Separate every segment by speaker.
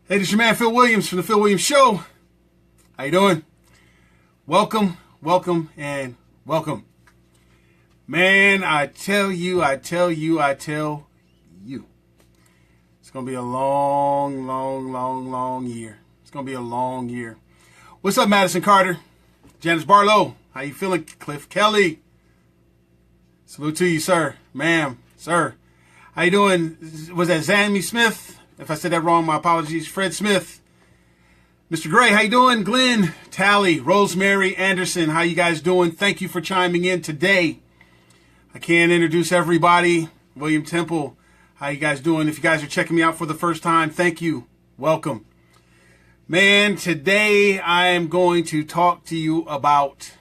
Speaker 1: Hey, this is your man Phil Williams from the Phil Williams Show. How you doing? Welcome, and welcome. Man, I tell you. It's going to be a long year. It's going to be a long year. What's up, Madison Carter? Janice Barlow. How you feeling? Cliff Kelly. Salute to you, sir. Ma'am, sir. How you doing? Was that Zammy Smith? If I said that wrong, my apologies. Fred Smith. Mr. Gray, how you doing? Glenn, Tally, Rosemary, Anderson, how you guys doing? Thank you for chiming in today. I can't introduce everybody. William Temple, how you guys doing? If you guys are checking me out for the first time, thank you. Welcome. Man, today I am going to talk to you about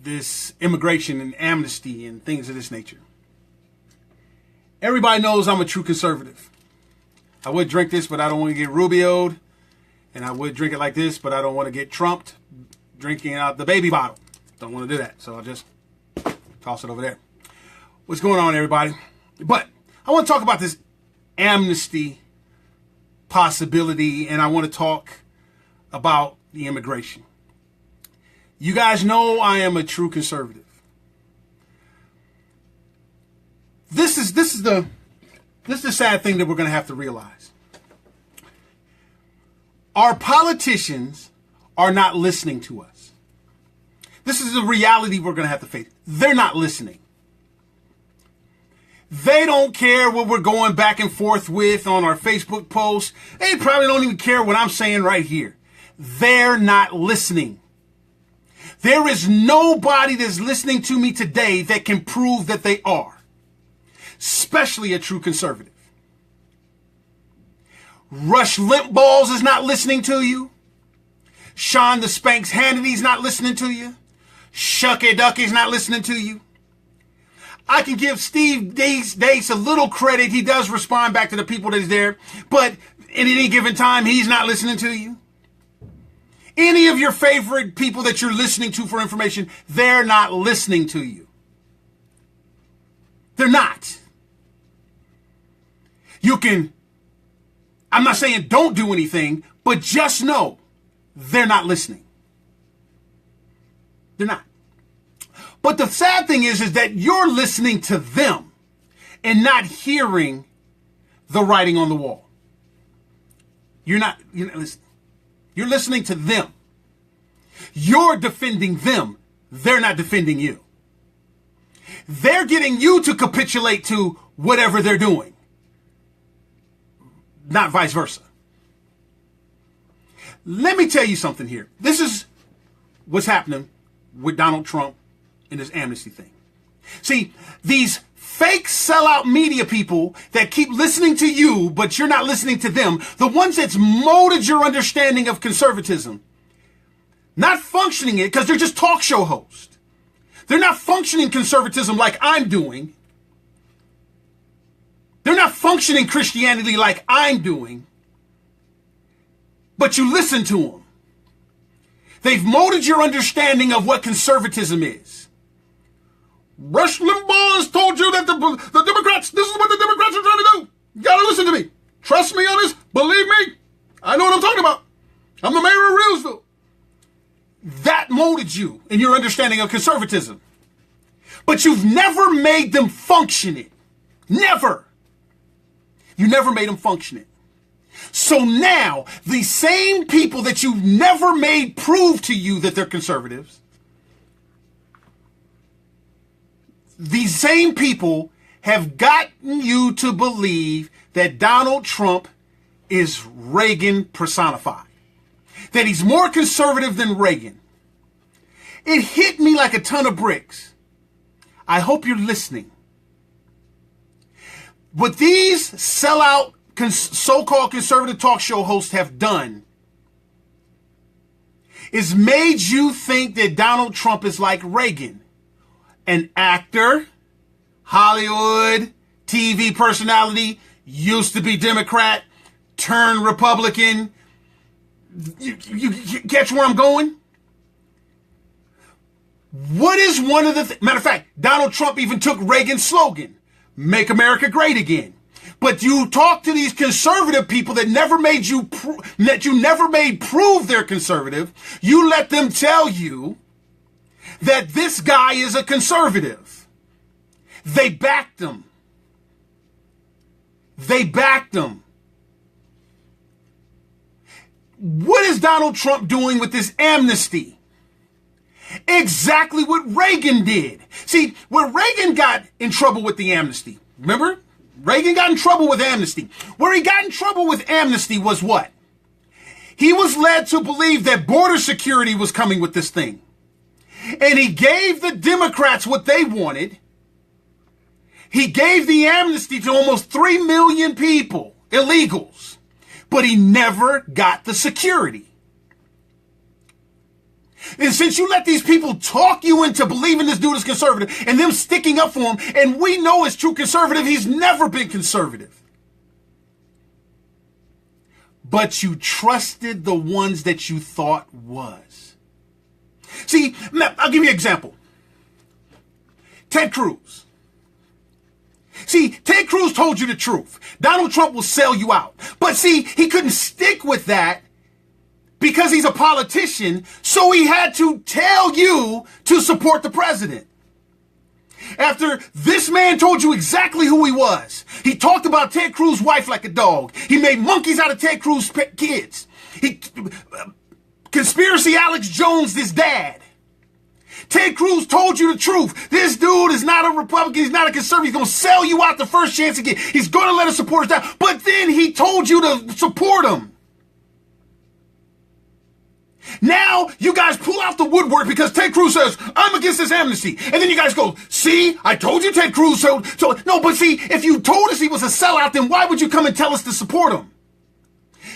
Speaker 1: this immigration and amnesty and things of this nature. Everybody knows I'm a true conservative. I would drink this, but I don't want to get Rubio'd. And I would drink it like this, but I don't want to get Trumped drinking out the baby bottle. Don't want to do that. So I'll just toss it over there. What's going on, everybody? But I want to talk about this amnesty possibility, and I want to talk about the immigration. You guys know I am a true conservative. This is the sad thing that we're going to have to realize. Our politicians are not listening to us. This is the reality we're going to have to face. They're not listening. They don't care what we're going back and forth with on our Facebook posts. They probably don't even care what I'm saying right here. They're not listening. There is nobody that's listening to me today that can prove that they are. Especially a true conservative. Rush Limpballs is not listening to you. Sean the Spanks Hannity's not listening to you. Shucky Ducky's not listening to you. I can give Steve Dace a little credit. He does respond back to the people that is there. But in any given time, he's not listening to you. Any of your favorite people that you're listening to for information, they're not listening to you. They're not. I'm not saying don't do anything, but just know they're not listening. They're not. But the sad thing is that you're listening to them and not hearing the writing on the wall. You're not listening. You're listening to them. You're defending them. They're not defending you. They're getting you to capitulate to whatever they're doing. Not vice versa. Let me tell you something here. This is what's happening with Donald Trump and this amnesty thing. See, these fake sellout media people that keep listening to you, but you're not listening to them, the ones that's molded your understanding of conservatism, not functioning it because they're just talk show hosts. They're not functioning conservatism like I'm doing. They're not functioning Christianity like I'm doing. But you listen to them. They've molded your understanding of what conservatism is. Rush Limbaugh has told you that the Democrats, this is what the Democrats are trying to do. You gotta listen to me. Trust me on this. Believe me. I know what I'm talking about. I'm the mayor of Reelsville. That molded you in your understanding of conservatism. But you've never made them function it. Never. You never made them function it. So now, the same people that you've never made prove to you that they're conservatives, these same people have gotten you to believe that Donald Trump is Reagan personified. That he's more conservative than Reagan. It hit me like a ton of bricks. I hope you're listening. What these sellout so-called conservative talk show hosts have done is made you think that Donald Trump is like Reagan. An actor, Hollywood, TV personality, used to be Democrat, turned Republican. You catch where I'm going? What is one of the matter of fact, Donald Trump even took Reagan's slogan, "Make America Great Again." But you talk to these conservative people that never made you prove they're conservative. You let them tell you that this guy is a conservative. They backed him. They backed him. What is Donald Trump doing with this amnesty? Exactly what Reagan did. See, when Reagan got in trouble with the amnesty, remember? Reagan got in trouble with amnesty. Where he got in trouble with amnesty was what? He was led to believe that border security was coming with this thing. And he gave the Democrats what they wanted. He gave the amnesty to almost 3 million people, illegals. But he never got the security. And since you let these people talk you into believing this dude is conservative and them sticking up for him, and we know it's true conservative, he's never been conservative. But you trusted the ones that you thought was. See, I'll give you an example. Ted Cruz. See, Ted Cruz told you the truth. Donald Trump will sell you out. But see, he couldn't stick with that because he's a politician, so he had to tell you to support the president. After this man told you exactly who he was, he talked about Ted Cruz's wife like a dog. He made monkeys out of Ted Cruz's kids. Conspiracy Alex Jones, his dad. Ted Cruz told you the truth. This dude is not a Republican. He's not a conservative. He's going to sell you out the first chance he gets. He's going to let his supporters down. But then he told you to support him. Now you guys pull out the woodwork because Ted Cruz says, I'm against this amnesty. And then you guys go, see, I told you Ted Cruz. So no, but see, if you told us he was a sellout, then why would you come and tell us to support him?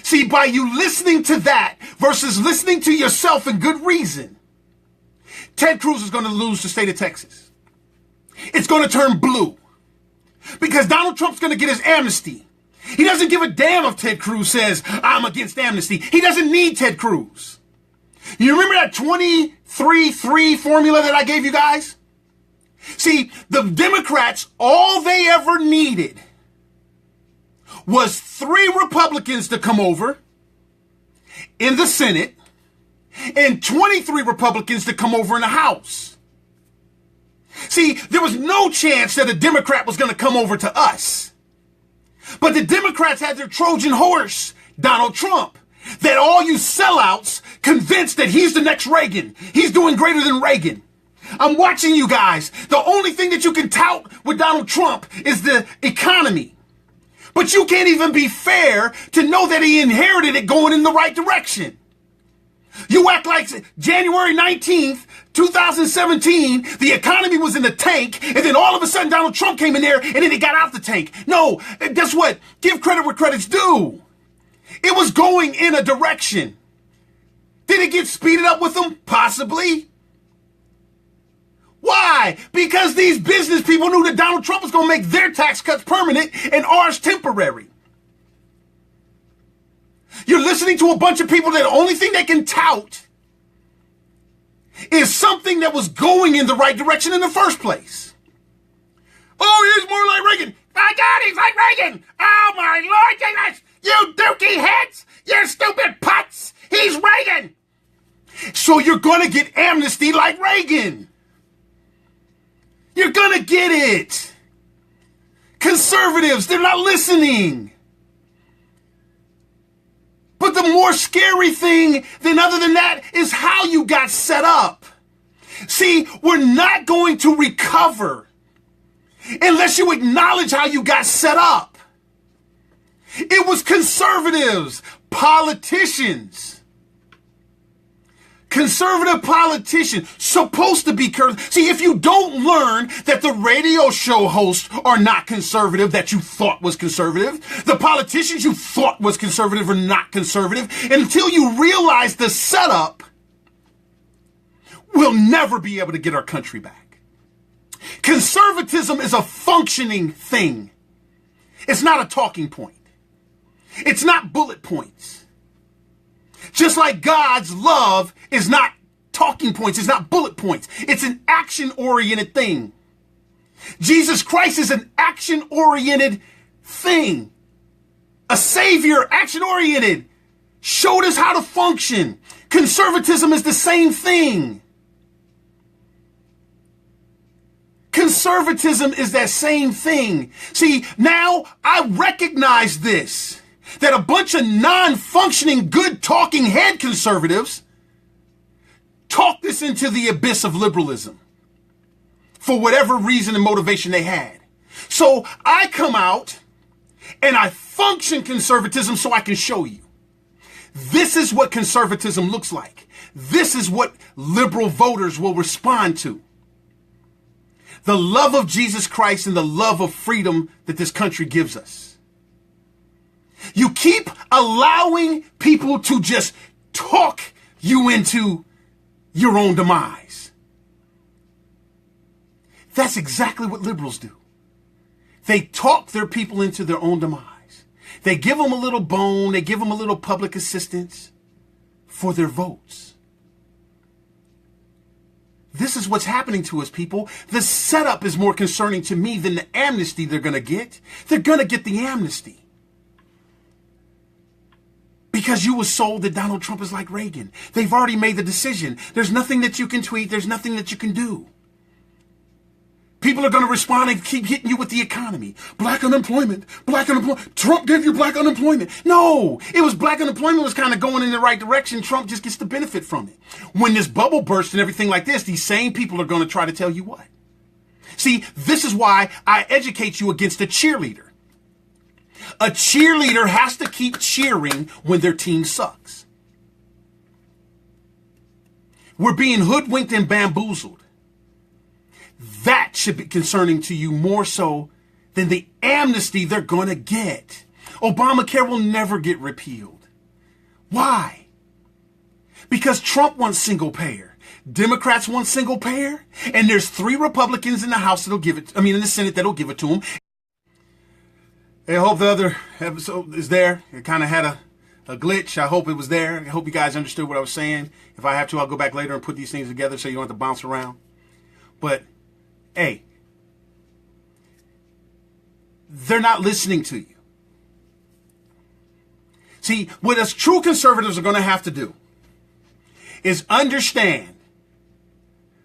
Speaker 1: See, by you listening to that versus listening to yourself and good reason, Ted Cruz is going to lose the state of Texas. It's going to turn blue because Donald Trump's going to get his amnesty. He doesn't give a damn if Ted Cruz says, I'm against amnesty. He doesn't need Ted Cruz. You remember that 23-3 formula that I gave you guys? See, the Democrats, all they ever needed was 3 Republicans to come over in the Senate and 23 Republicans to come over in the House. See, there was no chance that a Democrat was going to come over to us. But the Democrats had their Trojan horse, Donald Trump. That all you sellouts convinced that he's the next Reagan. He's doing greater than Reagan. I'm watching you guys. The only thing that you can tout with Donald Trump is the economy. But you can't even be fair to know that he inherited it going in the right direction. You act like January 19th, 2017, the economy was in the tank, and then all of a sudden Donald Trump came in there, and then it got out the tank. No, guess what? Give credit where credit's due. It was going in a direction. Did it get speeded up with them? Possibly. Why? Because these business people knew that Donald Trump was going to make their tax cuts permanent and ours temporary. You're listening to a bunch of people that the only thing they can tout is something that was going in the right direction in the first place. Oh, he's more like Reagan. My God, he's like Reagan. Oh, my Lord Jesus. You dookie heads. You stupid putz. He's Reagan. So you're going to get amnesty like Reagan. You're going to get it. Conservatives, they're not listening. But the more scary thing than other than that is how you got set up. See, we're not going to recover unless you acknowledge how you got set up. It was conservatives, politicians. Conservative politicians, supposed to be conservative. See, if you don't learn that the radio show hosts are not conservative that you thought was conservative, the politicians you thought was conservative are not conservative, until you realize the setup, we'll never be able to get our country back. Conservatism is a functioning thing. It's not a talking point. It's not bullet points. Just like God's love is not talking points, it's not bullet points. It's an action-oriented thing. Jesus Christ is an action-oriented thing. A savior, action-oriented, showed us how to function. Conservatism is the same thing. Conservatism is that same thing. See, now I recognize this, that a bunch of non-functioning, good-talking head conservatives talk this into the abyss of liberalism for whatever reason and motivation they had. So I come out and I function conservatism so I can show you. This is what conservatism looks like. This is what liberal voters will respond to. The love of Jesus Christ and the love of freedom that this country gives us. You keep allowing people to just talk you into your own demise. That's exactly what liberals do. They talk their people into their own demise. They give them a little bone. They give them a little public assistance for their votes. This is what's happening to us, people. The setup is more concerning to me than the amnesty they're going to get. They're going to get the amnesty. Because you were sold that Donald Trump is like Reagan. They've already made the decision. There's nothing that you can tweet. There's nothing that you can do. People are going to respond and keep hitting you with the economy. Black unemployment. Black unemployment. Trump gave you black unemployment. No, it was black unemployment was kind of going in the right direction. Trump just gets the benefit from it. When this bubble bursts and everything like this, these same people are going to try to tell you what. See, this is why I educate you against a cheerleader. A cheerleader has to keep cheering when their team sucks. We're being hoodwinked and bamboozled. That should be concerning to you more so than the amnesty they're going to get. Obamacare will never get repealed. Why? Because Trump wants single payer. Democrats want single payer. And there's 3 Republicans in the House in the Senate that'll give it to them. I hope the other episode is there. It kind of had a glitch. I hope it was there. I hope you guys understood what I was saying. If I have to, I'll go back later and put these things together so you don't have to bounce around. But, hey, they're not listening to you. See, what us true conservatives are going to have to do is understand.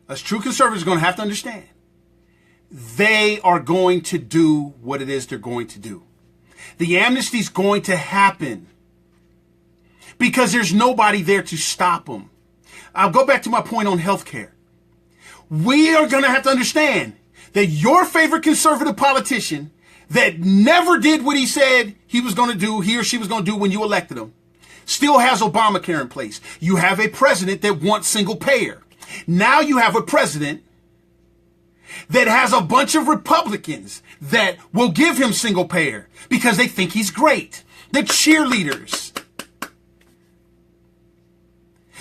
Speaker 1: Us true conservatives are going to have to understand. They are going to do what it is they're going to do. The amnesty is going to happen because there's nobody there to stop them. I'll go back to my point on healthcare. We are going to have to understand that your favorite conservative politician that never did what he said he was going to do, he or she was going to do when you elected him, still has Obamacare in place. You have a president that wants single payer. Now you have a president that has a bunch of Republicans that will give him single payer because they think he's great. The cheerleaders.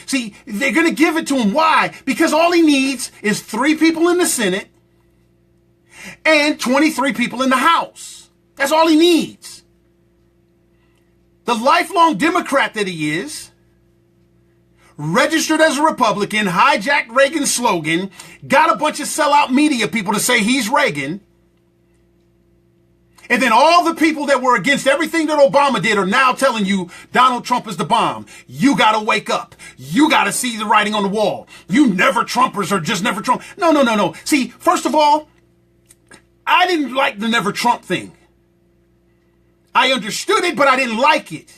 Speaker 1: See, they're going to give it to him. Why? Because all he needs is 3 people in the Senate and 23 people in the House. That's all he needs. The lifelong Democrat that he is, registered as a Republican, hijacked Reagan's slogan, got a bunch of sellout media people to say he's Reagan. And then all the people that were against everything that Obama did are now telling you Donald Trump is the bomb. You got to wake up. You got to see the writing on the wall. You never Trumpers are just never Trump. No. See, first of all, I didn't like the never Trump thing. I understood it, but I didn't like it.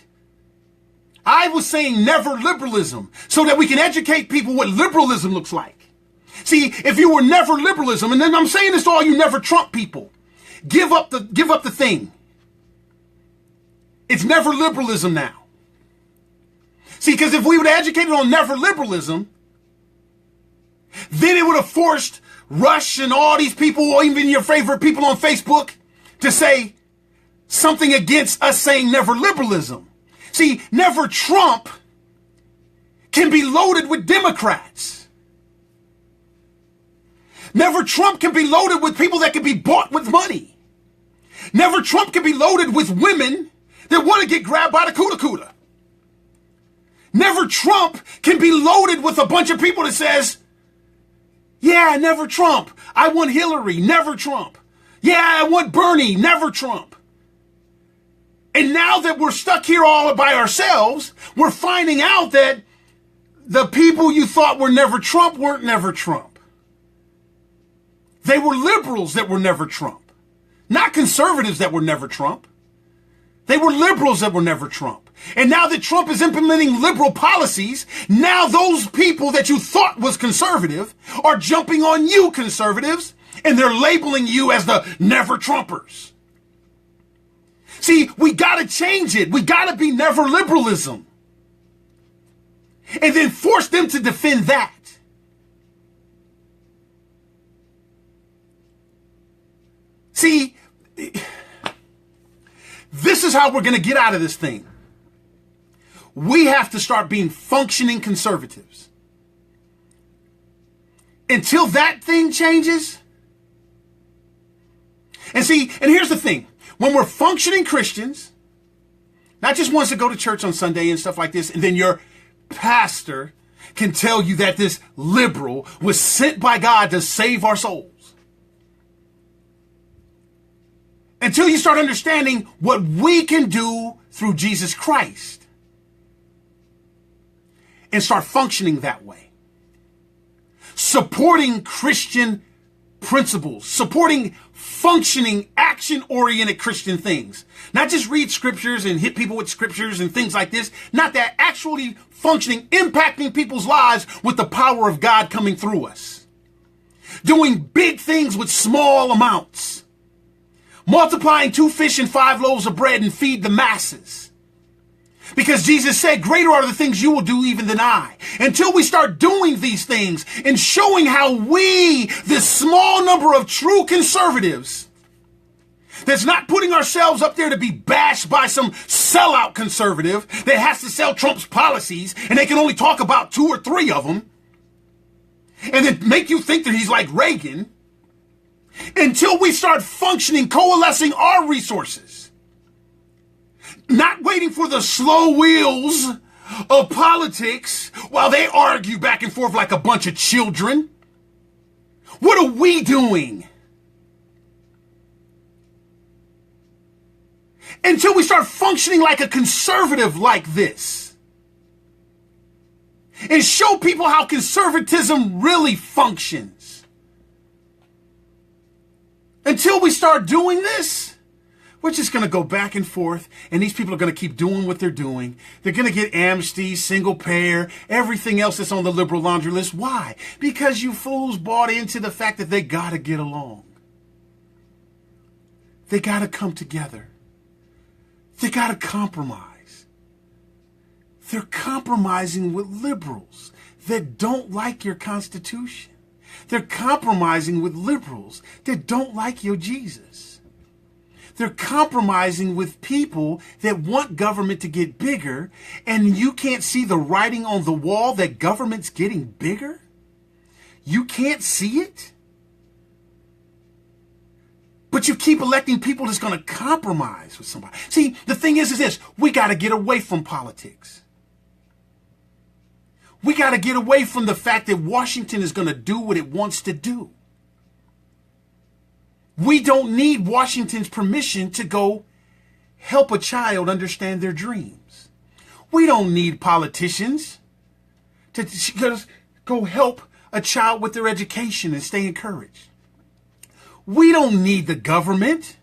Speaker 1: I was saying never liberalism so that we can educate people what liberalism looks like. See, if you were never liberalism, and then I'm saying this to all you never Trump people, give up the thing. It's never liberalism now. See, because if we would have educated on never liberalism, then it would have forced Rush and all these people, or even your favorite people on Facebook, to say something against us saying never liberalism. See, never Trump can be loaded with Democrats. Never Trump can be loaded with people that can be bought with money. Never Trump can be loaded with women that want to get grabbed by the cuda. Never Trump can be loaded with a bunch of people that says, yeah, never Trump. I want Hillary, never Trump. Yeah, I want Bernie, never Trump. And now that we're stuck here all by ourselves, we're finding out that the people you thought were never Trump weren't never Trump. They were liberals that were never Trump. Not conservatives that were never Trump. They were liberals that were never Trump. And now that Trump is implementing liberal policies, now those people that you thought was conservative are jumping on you conservatives, and they're labeling you as the never Trumpers. See, we got to change it. We got to be never liberalism. And then force them to defend that. See, this is how we're going to get out of this thing. We have to start being functioning conservatives. Until that thing changes. And see, and here's the thing. When we're functioning Christians, not just ones that go to church on Sunday and stuff like this, and then your pastor can tell you that this liberal was sent by God to save our souls. Until you start understanding what we can do through Jesus Christ and start functioning that way. Supporting Christian principles, supporting functioning, action-oriented Christian things. Not just read scriptures and hit people with scriptures and things like this. Not that, actually functioning, impacting people's lives with the power of God coming through us. Doing big things with small amounts. Multiplying 2 fish and 5 loaves of bread and feed the masses. Because Jesus said, greater are the things you will do even than I. Until we start doing these things and showing how we, this small number of true conservatives, that's not putting ourselves up there to be bashed by some sellout conservative that has to sell Trump's policies and they can only talk about 2 or 3 of them and then make you think that he's like Reagan. Until we start functioning, coalescing our resources. Not waiting for the slow wheels of politics while they argue back and forth like a bunch of children. What are we doing? Until we start functioning like a conservative like this. And show people how conservatism really functions. Until we start doing this, we're just going to go back and forth, and these people are going to keep doing what they're doing. They're going to get amnesty, single payer, everything else that's on the liberal laundry list. Why? Because you fools bought into the fact that they got to get along. They got to come together. They got to compromise. They're compromising with liberals that don't like your Constitution. They're compromising with liberals that don't like your Jesus. They're compromising with people that want government to get bigger, and you can't see the writing on the wall that government's getting bigger? You can't see it? But you keep electing people that's going to compromise with somebody. See, the thing is this, we got to get away from politics. We got to get away from the fact that Washington is going to do what it wants to do. We don't need Washington's permission to go help a child understand their dreams. We don't need politicians to just go help a child with their education and stay encouraged. We don't need the government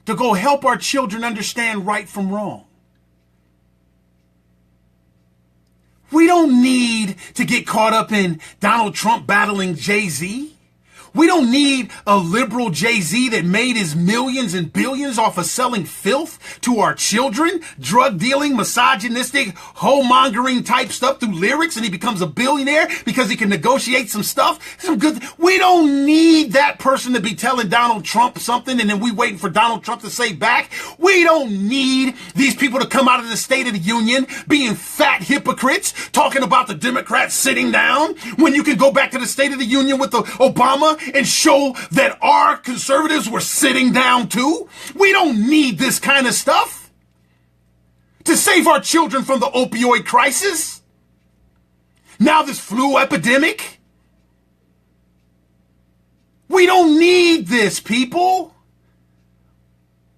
Speaker 1: to go help our children understand right from wrong. We don't need to get caught up in Donald Trump battling Jay-Z. We don't need a liberal Jay-Z that made his millions and billions off of selling filth to our children, drug dealing, misogynistic, hoe-mongering type stuff through lyrics, and he becomes a billionaire because he can negotiate some stuff. Some good. We don't need that person to be telling Donald Trump something and then we waiting for Donald Trump to say back. We don't need these people to come out of the State of the Union being fat hypocrites, talking about the Democrats sitting down when you can go back to the State of the Union with the Obama and show that our conservatives were sitting down too. We don't need this kind of stuff to save our children from the opioid crisis. Now this flu epidemic. We don't need this, people.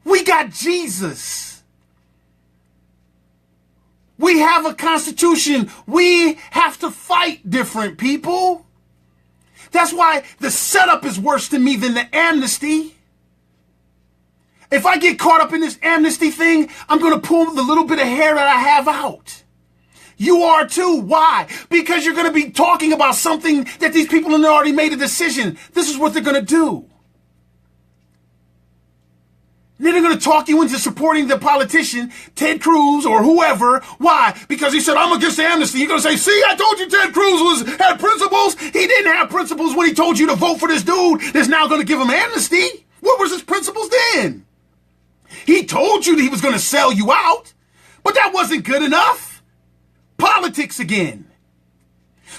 Speaker 1: We got Jesus. We have a constitution. We have to fight different, people. That's why the setup is worse to me than the amnesty. If I get caught up in this amnesty thing, I'm going to pull the little bit of hair that I have out. You are too. Why? Because you're going to be talking about something that these people have already made a decision. This is what they're going to do. Then they're going to talk you into supporting the politician, Ted Cruz or whoever. Why? Because he said, I'm against the amnesty. You're going to say, see, I told you Ted Cruz had principles. He didn't have principles when he told you to vote for this dude that's now going to give him amnesty. What was his principles then? He told you that he was going to sell you out, but that wasn't good enough. Politics again.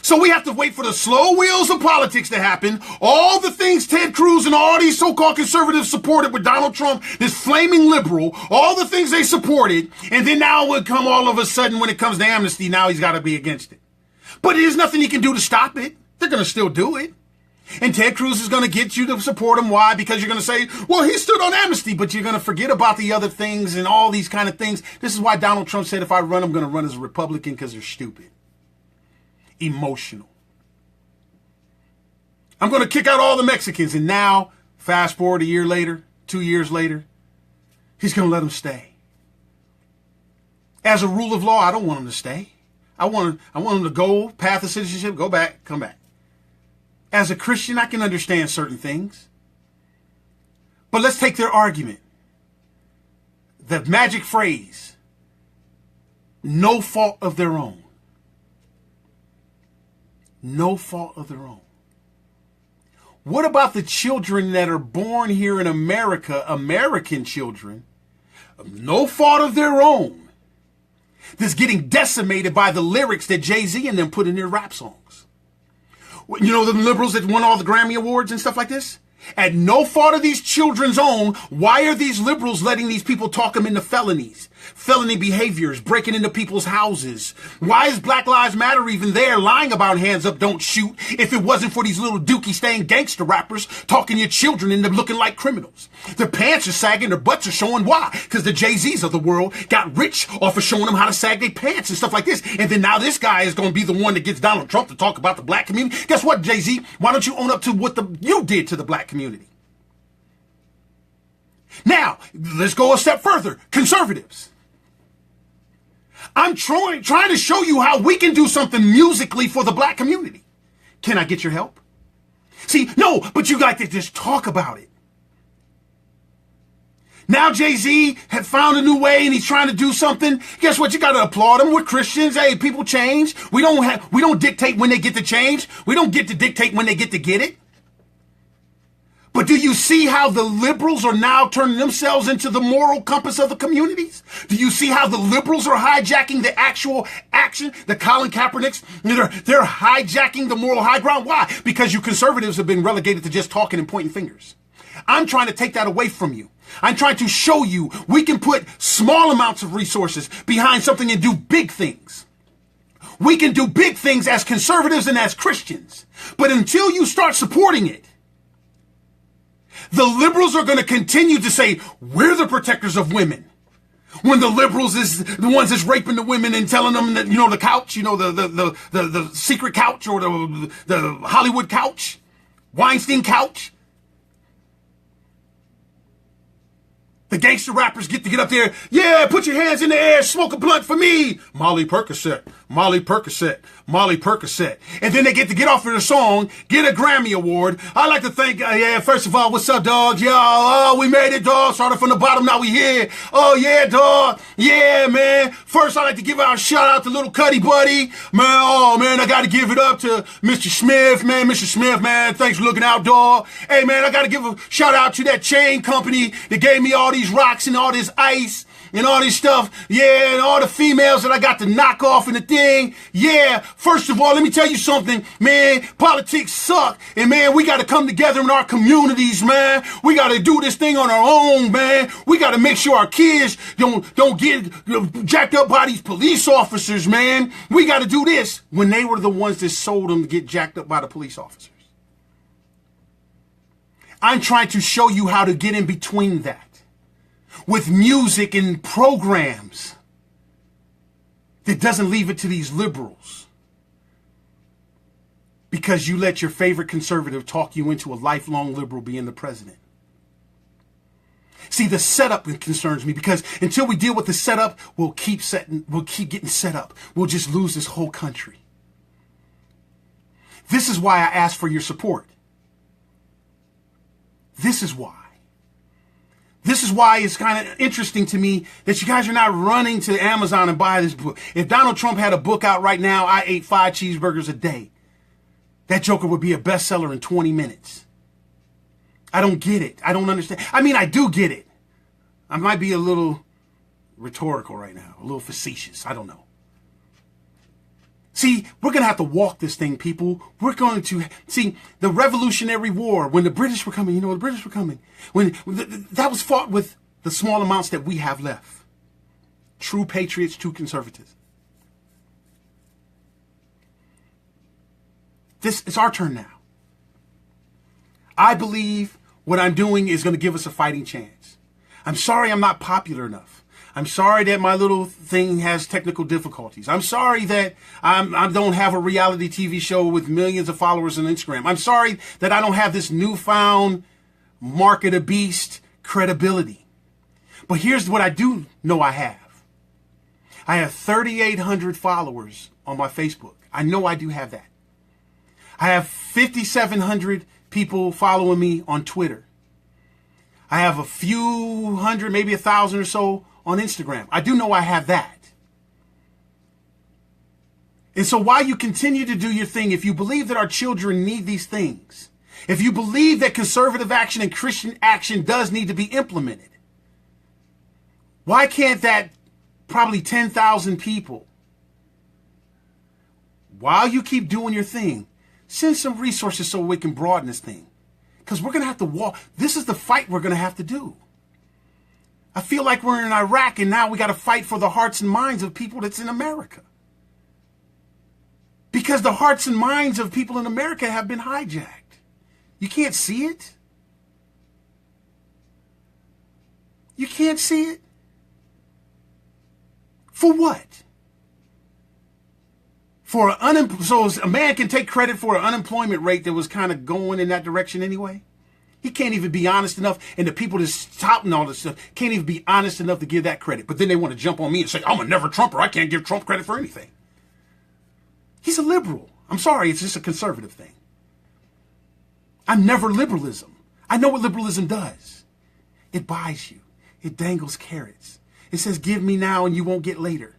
Speaker 1: So we have to wait for the slow wheels of politics to happen. All the things Ted Cruz and all these so-called conservatives supported with Donald Trump, this flaming liberal, all the things they supported, and then now it would come all of a sudden when it comes to amnesty, now he's got to be against it. But there's nothing he can do to stop it. They're going to still do it. And Ted Cruz is going to get you to support him. Why? Because you're going to say, well, he stood on amnesty, but you're going to forget about the other things and all these kind of things. This is why Donald Trump said, if I run, I'm going to run as a Republican because they're stupid. Emotional. I'm going to kick out all the Mexicans. And now, fast forward a year later, 2 years later, he's going to let them stay. As a rule of law, I don't want them to stay. I want them to go, path of citizenship, go back, come back. As a Christian, I can understand certain things. But let's take their argument. The magic phrase, no fault of their own. No fault of their own. What about the children that are born here in America, American children, of no fault of their own, that's getting decimated by the lyrics that Jay-Z and them put in their rap songs? You know, the liberals that won all the Grammy Awards and stuff like this? At no fault of these children's own, why are these liberals letting these people talk them into felonies? Felony behaviors, breaking into people's houses. Why is Black Lives Matter even there, lying about hands up, don't shoot, if it wasn't for these little dookie-staying gangster rappers talking your children into looking like criminals? Their pants are sagging, their butts are showing. Why? Because the Jay-Z's of the world got rich off of showing them how to sag their pants and stuff like this. And then now this guy is going to be the one that gets Donald Trump to talk about the black community. Guess what, Jay-Z? Why don't you own up to what you did to the black community? Now, let's go a step further. Conservatives. I'm trying to show you how we can do something musically for the black community. Can I get your help? See, no, but you got to just talk about it. Now Jay-Z had found a new way and he's trying to do something. Guess what? You got to applaud him. We're Christians. Hey, people change. We don't dictate when they get to change. We don't get to dictate when they get to get it. But do you see how the liberals are now turning themselves into the moral compass of the communities? Do you see how the liberals are hijacking the actual action? The Colin Kaepernicks, they're hijacking the moral high ground. Why? Because you conservatives have been relegated to just talking and pointing fingers. I'm trying to take that away from you. I'm trying to show you we can put small amounts of resources behind something and do big things. We can do big things as conservatives and as Christians. But until you start supporting it, the liberals are going to continue to say, we're the protectors of women. When the liberals is the ones that's raping the women and telling them that, you know, the couch, you know, the secret couch or the Hollywood couch, Weinstein couch. The gangster rappers get up there. Yeah, put your hands in the air, smoke a blunt for me. Molly Percocet, Molly Percocet, Molly Percocet. And then they get off of the song, get a Grammy Award. I'd like to thank, first of all, what's up, dog? Yo, oh, we made it, dog. Started from the bottom, now we here. Oh, yeah, dog. Yeah, man. First, I'd like to give out a shout out to Little Cuddy Buddy. Man, oh, man, I got to give it up to Mr. Smith, man. Mr. Smith, man, thanks for looking out, dog. Hey, man, I got to give a shout out to that chain company that gave me all these rocks and all this ice and all this stuff. Yeah, and all the females that I got to knock off in the thing. Yeah, first of all, let me tell you something, man. Politics suck. And, man, we got to come together in our communities, man. We got to do this thing on our own, man. We got to make sure our kids don't get jacked up by these police officers, man. We got to do this when they were the ones that sold them to get jacked up by the police officers. I'm trying to show you how to get in between that with music and programs that doesn't leave it to these liberals because you let your favorite conservative talk you into a lifelong liberal being the president. See, the setup concerns me because until we deal with the setup, we'll keep getting set up. We'll just lose this whole country. This is why I ask for your support. This is why. This is why it's kind of interesting to me that you guys are not running to Amazon and buy this book. If Donald Trump had a book out right now, I ate 5 cheeseburgers a day. That joker would be a bestseller in 20 minutes. I don't get it. I don't understand. I mean, I do get it. I might be a little rhetorical right now, a little facetious. I don't know. See, we're going to have to walk this thing, people. We're going to see the Revolutionary War. When the British were coming, you know, the British were coming. That was fought with the small amounts that we have left. True patriots, true conservatives. It's our turn now. I believe what I'm doing is going to give us a fighting chance. I'm sorry I'm not popular enough. I'm sorry that my little thing has technical difficulties. I'm sorry that I don't have a reality TV show with millions of followers on Instagram. I'm sorry that I don't have this newfound mark of the beast credibility. But here's what I do know I have. I have 3,800 followers on my Facebook. I know I do have that. I have 5,700 people following me on Twitter. I have a few hundred, maybe 1,000 or so on Instagram. I do know I have that. And so while you continue to do your thing, if you believe that our children need these things, if you believe that conservative action and Christian action does need to be implemented, why can't that probably 10,000 people, while you keep doing your thing, send some resources so we can broaden this thing? Because we're going to have to walk. This is the fight we're going to have to do. I feel like we're in Iraq and now we got to fight for the hearts and minds of people that's in America. Because the hearts and minds of people in America have been hijacked. You can't see it. You can't see it. For what? So a man can take credit for an unemployment rate that was kind of going in that direction anyway. He can't even be honest enough, and the people that's touting all this stuff can't even be honest enough to give that credit. But then they want to jump on me and say, I'm a never Trumper. I can't give Trump credit for anything. He's a liberal. I'm sorry, it's just a conservative thing. I'm never liberalism. I know what liberalism does. It buys you. It dangles carrots. It says, give me now and you won't get later.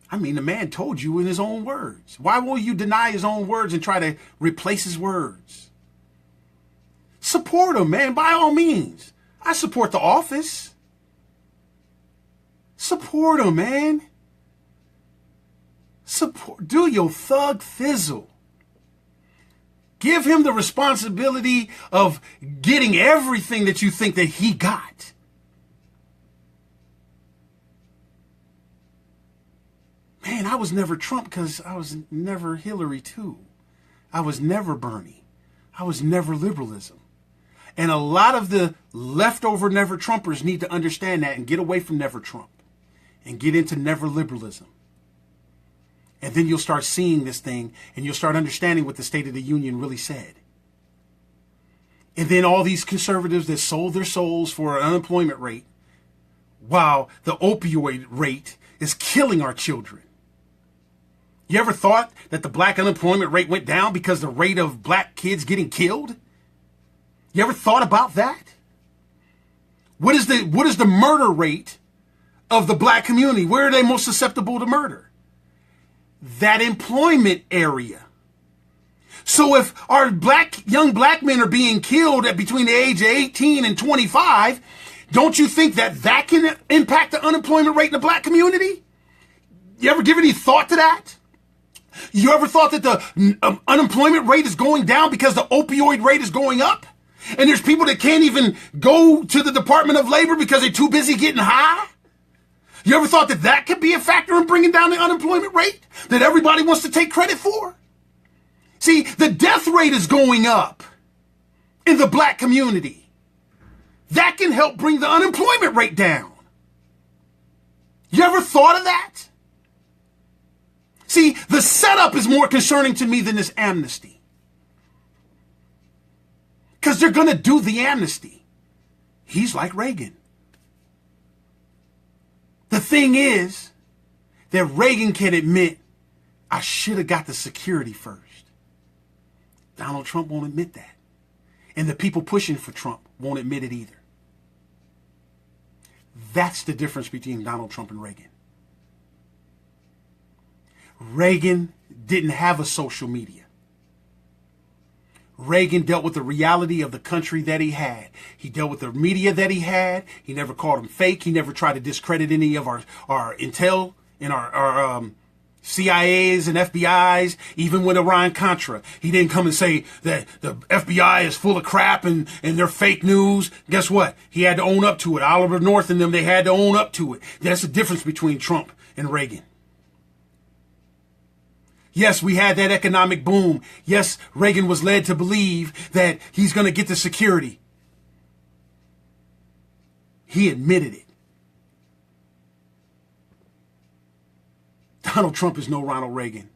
Speaker 1: I mean, the man told you in his own words. Why will you deny his own words and try to replace his words? Support him, man, by all means. I support the office. Support him, man. Do your thug thizzle. Give him the responsibility of getting everything that you think that he got. Man, I was never Trump because I was never Hillary too. I was never Bernie. I was never liberalism. And a lot of the leftover never Trumpers need to understand that and get away from never Trump and get into never liberalism. And then you'll start seeing this thing and you'll start understanding what the State of the Union really said. And then all these conservatives that sold their souls for an unemployment rate while the opioid rate is killing our children. You ever thought that the black unemployment rate went down because the rate of black kids getting killed? You ever thought about that? What is the murder rate of the black community? Where are they most susceptible to murder? That employment area. So if our young black men are being killed at between the age of 18 and 25, don't you think that can impact the unemployment rate in the black community? You ever give any thought to that? You ever thought that the unemployment rate is going down because the opioid rate is going up? And there's people that can't even go to the Department of Labor because they're too busy getting high? You ever thought that could be a factor in bringing down the unemployment rate that everybody wants to take credit for? See, the death rate is going up in the black community. That can help bring the unemployment rate down. You ever thought of that? See, the setup is more concerning to me than this amnesty. Because they're going to do the amnesty. He's like Reagan. The thing is that Reagan can admit, I should have got the security first. Donald Trump won't admit that. And the people pushing for Trump won't admit it either. That's the difference between Donald Trump and Reagan. Reagan didn't have a social media. Reagan dealt with the reality of the country that he had. He dealt with the media that he had. He never called them fake. He never tried to discredit any of our intel and our CIAs and FBIs, even with Iran-Contra. He didn't come and say that the FBI is full of crap and they're fake news. Guess what? He had to own up to it. Oliver North and them, they had to own up to it. That's the difference between Trump and Reagan. Yes, we had that economic boom. Yes, Reagan was led to believe that he's going to get the security. He admitted it. Donald Trump is no Ronald Reagan.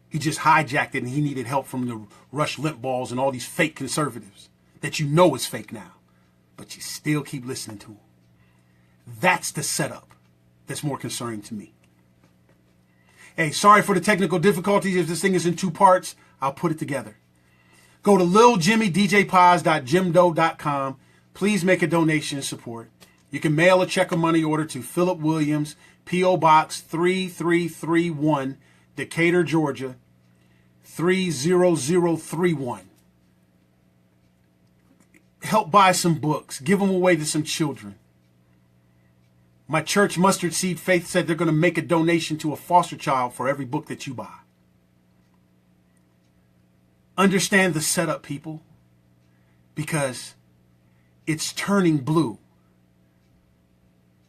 Speaker 1: He just hijacked it and he needed help from the Rush Limbaughs and all these fake conservatives that you know is fake now, but you still keep listening to them. That's the setup that's more concerning to me. Hey, sorry for the technical difficulties. If this thing is in two parts, I'll put it together. Go to liljimmy.djpaz.jimdo.com. Please make a donation and support. You can mail a check or money order to Philip Williams, P.O. Box 3331, Decatur, Georgia, 30031. Help buy some books. Give them away to some children. My church, Mustard Seed Faith, said they're going to make a donation to a foster child for every book that you buy. Understand the setup, people, because it's turning blue.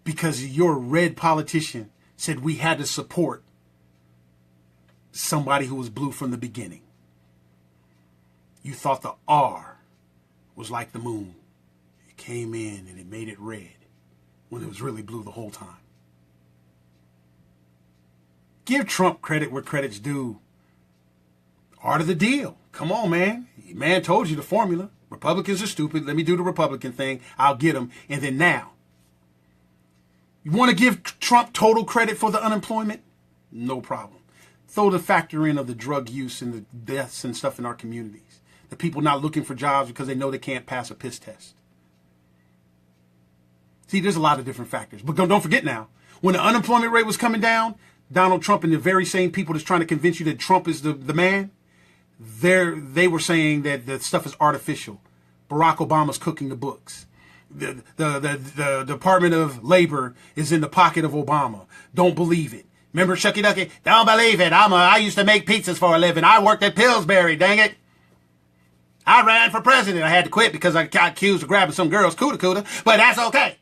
Speaker 1: Because your red politician said we had to support somebody who was blue from the beginning. You thought the R was like the moon. It came in and it made it red when it was really blue the whole time. Give Trump credit where credit's due. Art of the deal. Come on, man. Man told you the formula. Republicans are stupid. Let me do the Republican thing. I'll get them. And then now, you want to give Trump total credit for the unemployment? No problem. Throw the factor in of the drug use and the deaths and stuff in our communities. The people not looking for jobs because they know they can't pass a piss test. See, there's a lot of different factors. But don't forget now, when the unemployment rate was coming down, Donald Trump and the very same people that's trying to convince you that Trump is the man, they were saying that the stuff is artificial. Barack Obama's cooking the books. The Department of Labor is in the pocket of Obama. Don't believe it. Remember Shucky Ducky? Don't believe it. I used to make pizzas for a living. I worked at Pillsbury, dang it. I ran for president. I had to quit because I got accused of grabbing some girl's cooter, but that's okay.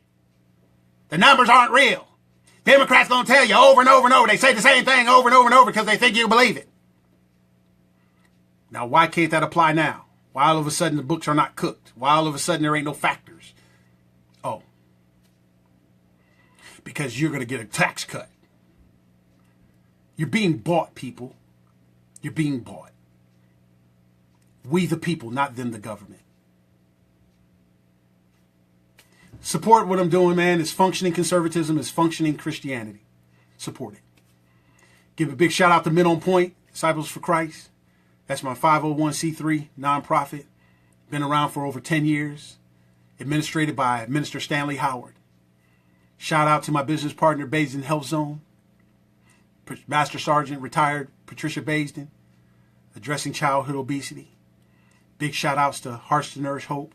Speaker 1: The numbers aren't real. Democrats gonna tell you over and over and over. They say the same thing over and over and over because they think you believe it. Now, why can't that apply now? Why all of a sudden the books are not cooked? Why all of a sudden there ain't no factors? Oh, because you're going to get a tax cut. You're being bought, people. You're being bought. We the people, not them the government. Support what I'm doing, man. It's functioning conservatism. It's functioning Christianity. Support it. Give a big shout out to Men on Point, Disciples for Christ. That's my 501c3 nonprofit. Been around for over 10 years. Administrated by Minister Stanley Howard. Shout out to my business partner, Baisden Health Zone. Master Sergeant, retired Patricia Baisden, addressing childhood obesity. Big shout outs to Hearts to Nourish Hope,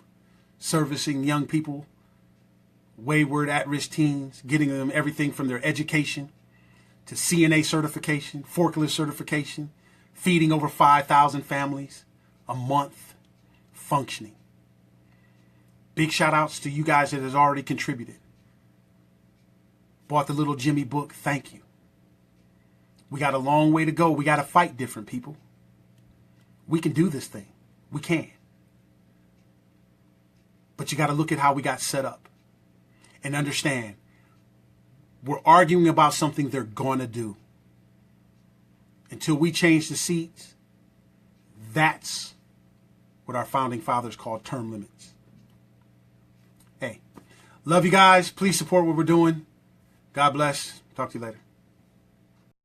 Speaker 1: servicing young people, wayward at-risk teens, getting them everything from their education to CNA certification, forklift certification, feeding over 5,000 families a month, functioning. Big shout outs to you guys that has already contributed. Bought the Little Jimmy book. Thank you. We got a long way to go. We got to fight different, people. We can do this thing. We can. But you got to look at how we got set up and understand We're arguing about something they're going to do. Until we change the seats, that's what our founding fathers called term limits. Hey, love you guys. Please support what we're doing. God bless. Talk to you later.